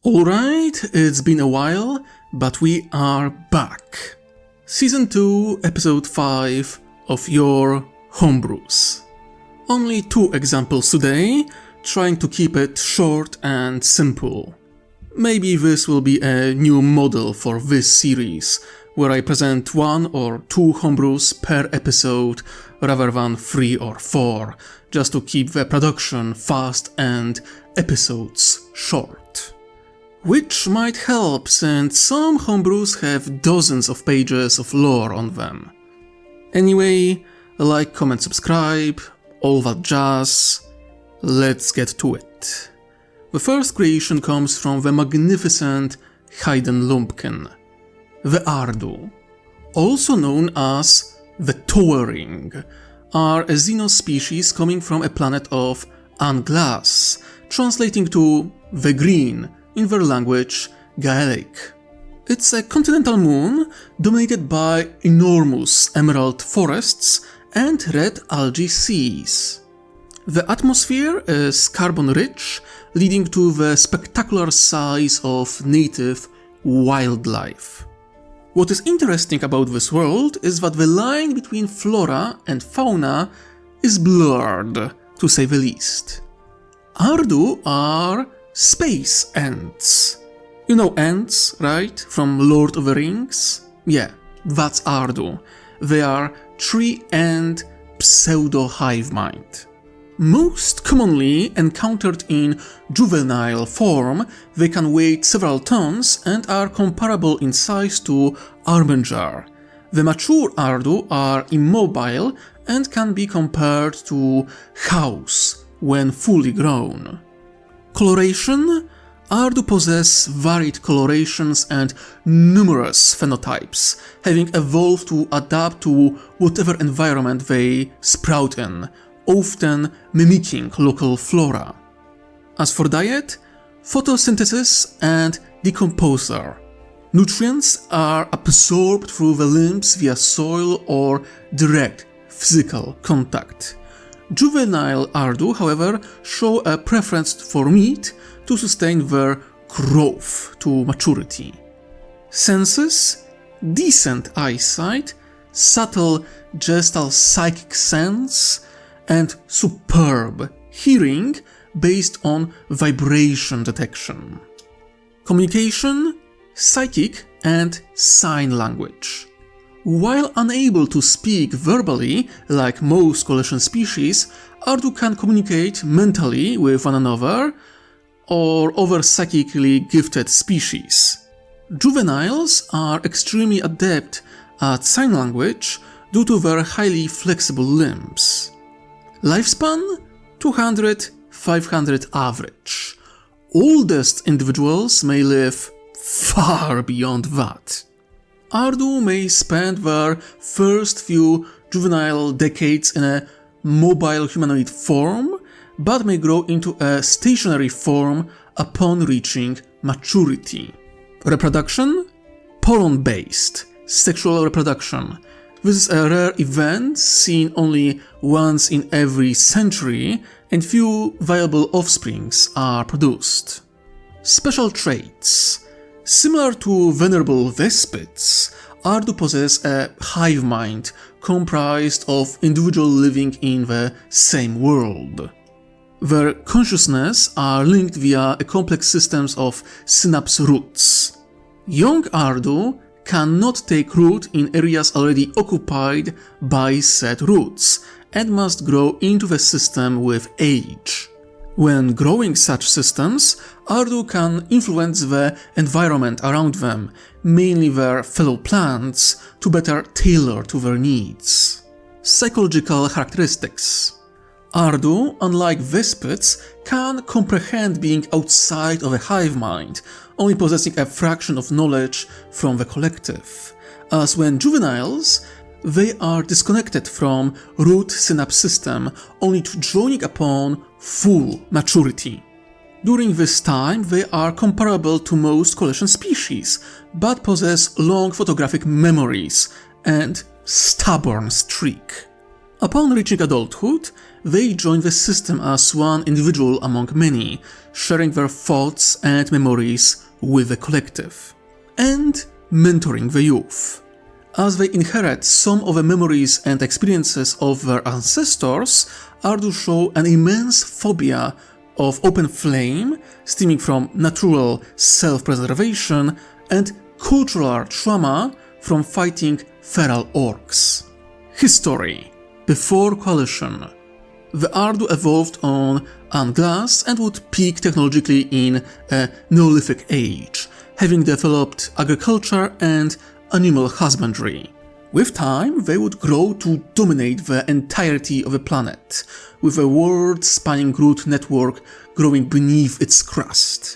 Alright, it's been a while, but we are back. Season 2, Episode 5 of your Homebrews. Only 2 examples today, trying to keep it short and simple. Maybe this will be a new model for this series, where I present 1 or 2 homebrews per episode rather than 3 or 4, just to keep the production fast and episodes short. Which might help, since some homebrews have dozens of pages of lore on them. Anyway, like, comment, subscribe, all that jazz. Let's get to it. The first creation comes from the magnificent Hayden Lumpkin, the Ardu, also known as the Towering, are a Xenos species coming from a planet of Anglas, translating to the Green in their language Gaelic. It's a continental moon dominated by enormous emerald forests and red algae seas. The atmosphere is carbon-rich, leading to the spectacular size of native wildlife. What is interesting about this world is that the line between flora and fauna is blurred, to say the least. Ardu are space ants. You know ants, right? From Lord of the Rings? Yeah, that's Ardu. They are tree ant pseudo-hive mind. Most commonly encountered in juvenile form, they can weigh several tons and are comparable in size to Arminger. The mature Ardu are immobile and can be compared to house when fully grown. Coloration: Ardu possess varied colorations and numerous phenotypes, having evolved to adapt to whatever environment they sprout in, often mimicking local flora. As for diet, photosynthesis and decomposer. Nutrients are absorbed through the limbs via soil or direct physical contact. Juvenile Ardu, however, show a preference for meat to sustain their growth to maturity. Senses: decent eyesight, subtle gestal psychic sense, and superb hearing based on vibration detection. Communication: psychic and sign language. While unable to speak verbally, like most coalition species, Ardu can communicate mentally with one another or other psychically gifted species. Juveniles are extremely adept at sign language due to their highly flexible limbs. Lifespan: 200-500 average. Oldest individuals may live far beyond that. Ardu may spend their first few juvenile decades in a mobile humanoid form, but may grow into a stationary form upon reaching maturity. Reproduction: pollen-based, sexual reproduction. This is a rare event seen only once in every century, and few viable offsprings are produced. Special traits: similar to venerable vespids, Ardu possess a hive mind comprised of individuals living in the same world. Their consciousness are linked via a complex systems of synapse roots. Young Ardu cannot take root in areas already occupied by said roots, and must grow into the system with age. When growing such systems, Ardu can influence the environment around them, mainly their fellow plants, to better tailor to their needs. Psychological characteristics: Ardu, unlike vespids, can comprehend being outside of a hive mind, only possessing a fraction of knowledge from the collective, as when juveniles, they are disconnected from root synapse system, only to joining upon full maturity. During this time, they are comparable to most coalition species, but possess long photographic memories and stubborn streak. Upon reaching adulthood, they join the system as one individual among many, sharing their thoughts and memories with the collective, and mentoring the youth. As they inherit some of the memories and experiences of their ancestors, Ardu show an immense phobia of open flame, stemming from natural self-preservation, and cultural trauma from fighting feral orcs. History. Before Coalition, the Ardu evolved on Anglass and would peak technologically in a Neolithic age, having developed agriculture and animal husbandry. With time, they would grow to dominate the entirety of the planet, with a world-spanning root network growing beneath its crust.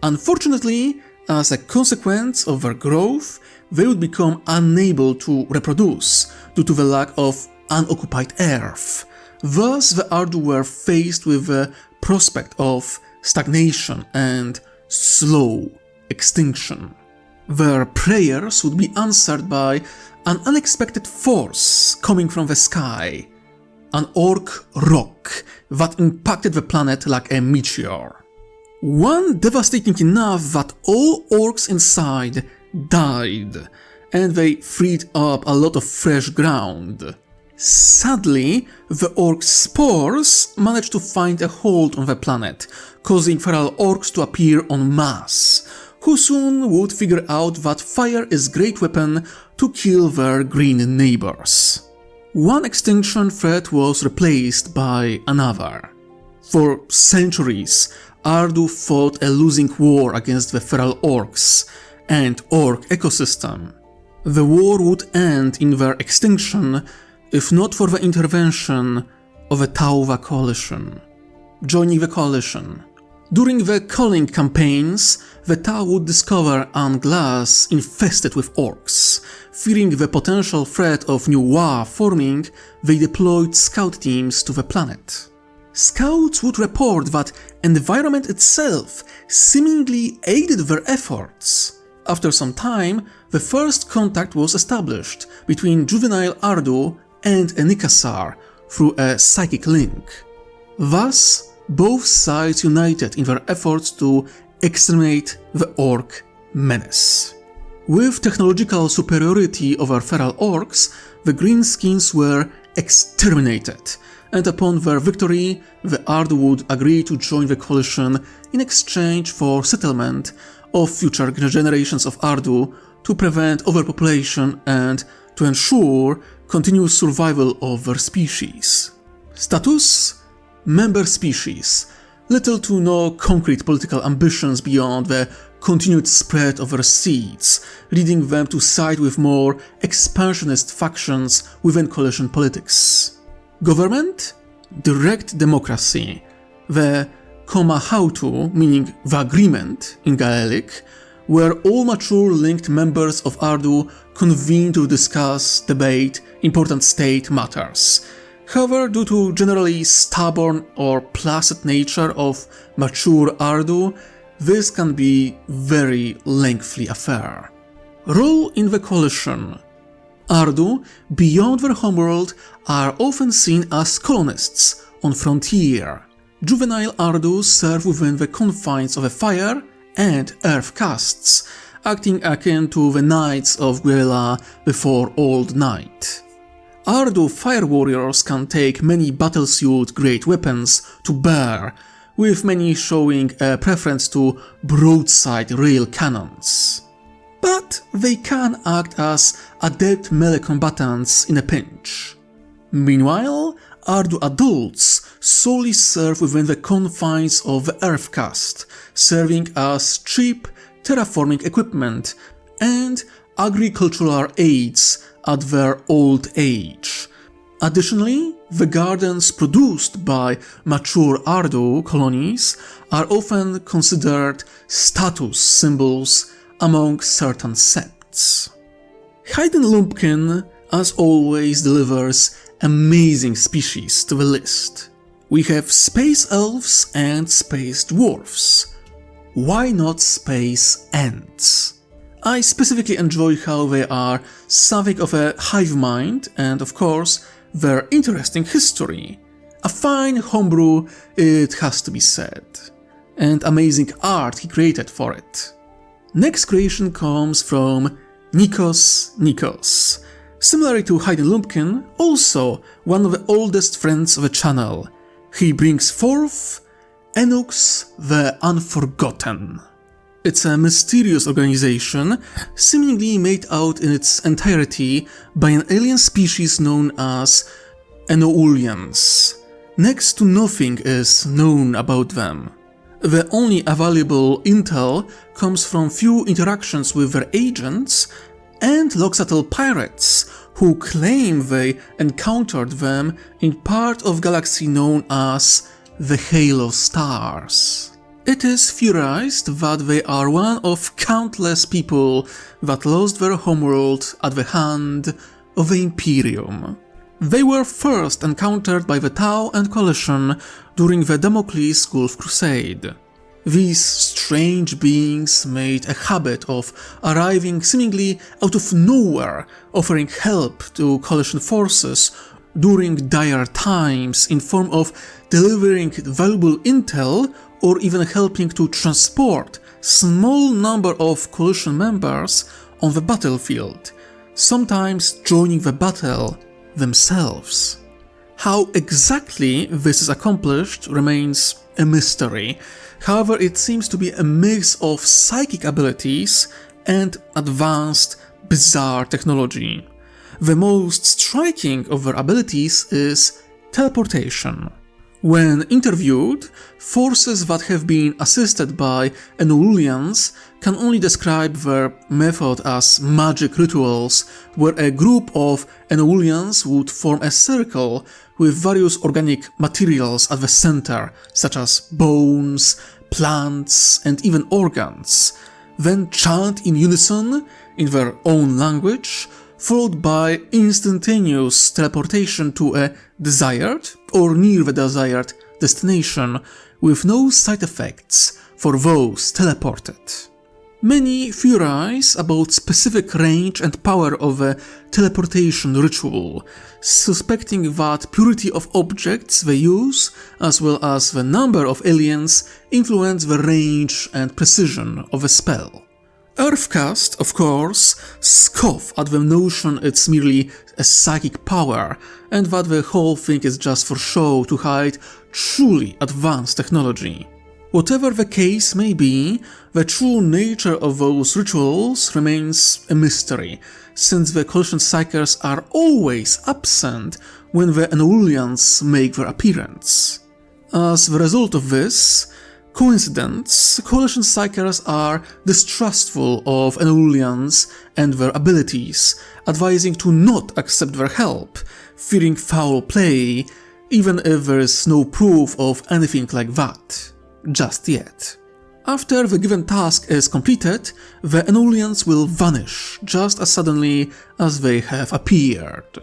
Unfortunately, as a consequence of their growth, they would become unable to reproduce due to the lack of unoccupied Earth. Thus, the Ardu were faced with the prospect of stagnation and slow extinction. Their prayers would be answered by an unexpected force coming from the sky, an orc rock that impacted the planet like a meteor. One devastating enough that all orcs inside died, and they freed up a lot of fresh ground. Sadly, the orc spores managed to find a hold on the planet, causing feral orcs to appear en masse, who soon would figure out that fire is a great weapon to kill their green neighbors. One extinction threat was replaced by another. For centuries, Ardu fought a losing war against the feral orcs and orc ecosystem. The war would end in their extinction if not for the intervention of the Tauva coalition. Joining the coalition. During the culling campaigns, the Tau would discover Anglass infested with orcs. Fearing the potential threat of new war forming, they deployed scout teams to the planet. Scouts would report that environment itself seemingly aided their efforts. After some time, the first contact was established between juvenile Ardu and a Nikasar through a psychic link. Thus, both sides united in their efforts to exterminate the orc menace. With technological superiority over feral orcs, the greenskins were exterminated, and upon their victory, the Ardu would agree to join the coalition in exchange for settlement of future generations of Ardu to prevent overpopulation and to ensure continuous survival of their species. Status: member species. Little to no concrete political ambitions beyond the continued spread of their seeds, leading them to side with more expansionist factions within coalition politics. Government: direct democracy. The Komahautu, meaning the agreement in Gaelic, where all mature linked members of Ardu convene to discuss, debate important state matters. However, due to generally stubborn or placid nature of mature Ardu, this can be very lengthy affair. Role in the coalition. Ardu, beyond their homeworld, are often seen as colonists on frontier. Juvenile Ardu serve within the confines of a fire and earth castes, acting akin to the Knights of Guerilla before Old Night. Ardu fire warriors can take many battlesuit great weapons to bear, with many showing a preference to broadside rail cannons. But they can act as adept melee combatants in a pinch. Meanwhile, Ardu adults solely serve within the confines of the Earth caste, serving as cheap terraforming equipment and agricultural aids at their old age. Additionally, the gardens produced by mature Ardu colonies are often considered status symbols among certain septs. Hayden Lumpkin, as always, delivers amazing species to the list. We have space elves and space dwarfs. Why not space ants? I specifically enjoy how they are something of a hive mind, and of course, their interesting history. A fine homebrew, it has to be said, and amazing art he created for it. Next creation comes from Nikos. Similar to Hayden Lumpkin, also one of the oldest friends of the channel. He brings forth Enux the Unforgotten. It's a mysterious organization, seemingly made out in its entirety by an alien species known as Enoulians. Next to nothing is known about them. The only available intel comes from few interactions with their agents and Loxatl pirates, who claim they encountered them in part of galaxy known as the Halo Stars. It is theorized that they are one of countless people that lost their homeworld at the hand of the Imperium. They were first encountered by the Tau and Coalition during the Damocles Gulf Crusade. These strange beings made a habit of arriving seemingly out of nowhere, offering help to Coalition forces during dire times in form of delivering valuable intel or even helping to transport small number of Coalition members on the battlefield, sometimes joining the battle themselves. How exactly this is accomplished remains a mystery. However, it seems to be a mix of psychic abilities and advanced, bizarre technology. The most striking of their abilities is teleportation. When interviewed, forces that have been assisted by Enoulians can only describe their method as magic rituals, where a group of Enoulians would form a circle with various organic materials at the center, such as bones, plants, and even organs, then chant in unison in their own language, followed by instantaneous teleportation to a desired or near the desired destination with no side effects for those teleported. Many theorize about specific range and power of a teleportation ritual, suspecting that purity of objects they use, as well as the number of aliens, influence the range and precision of a spell. Earthcast, of course, scoff at the notion it's merely a psychic power, and that the whole thing is just for show to hide truly advanced technology. Whatever the case may be, the true nature of those rituals remains a mystery, since the Coalition Psykers are always absent when the Enoulians make their appearance. As the result of this coincidence, Coalition Psykers are distrustful of Enoulians and their abilities, advising to not accept their help, fearing foul play, even if there is no proof of anything like that. Just yet. After the given task is completed, the Enoulians will vanish just as suddenly as they have appeared.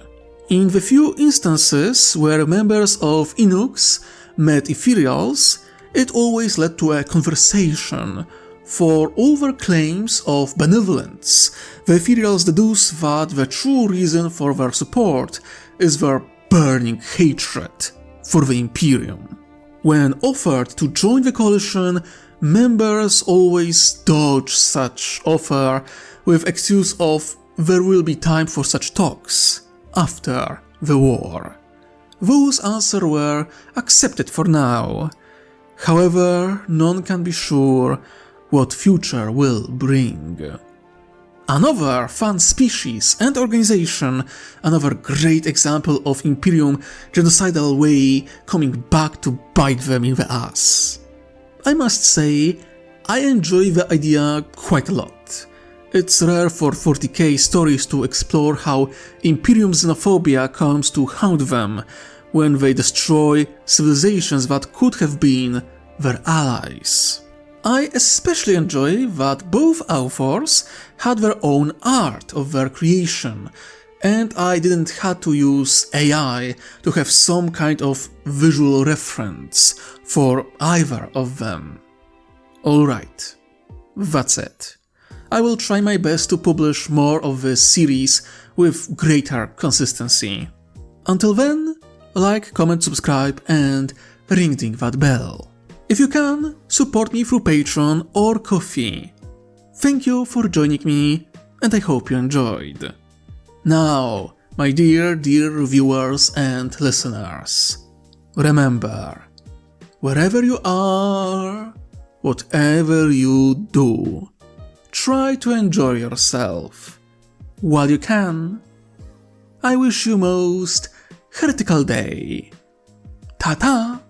In the few instances where members of Enux met Ethereals, it always led to a conversation. For all their claims of benevolence, the Ethereals deduce that the true reason for their support is their burning hatred for the Imperium. When offered to join the Coalition, members always dodge such offer with excuse of there will be time for such talks after the war. Those answers were accepted for now. However, none can be sure what future will bring. Another fun species and organization, another great example of Imperium genocidal way coming back to bite them in the ass. I must say, I enjoy the idea quite a lot. It's rare for 40k stories to explore how Imperium xenophobia comes to haunt them when they destroy civilizations that could have been their allies. I especially enjoy that both authors had their own art of their creation, and I didn't have to use AI to have some kind of visual reference for either of them. Alright, that's it. I will try my best to publish more of this series with greater consistency. Until then, like, comment, subscribe, and ring that bell. If you can, support me through Patreon or Ko-fi. Thank you for joining me, and I hope you enjoyed. Now, my dear viewers and listeners, remember, wherever you are, whatever you do, try to enjoy yourself. While you can, I wish you most heretical day. Ta-ta!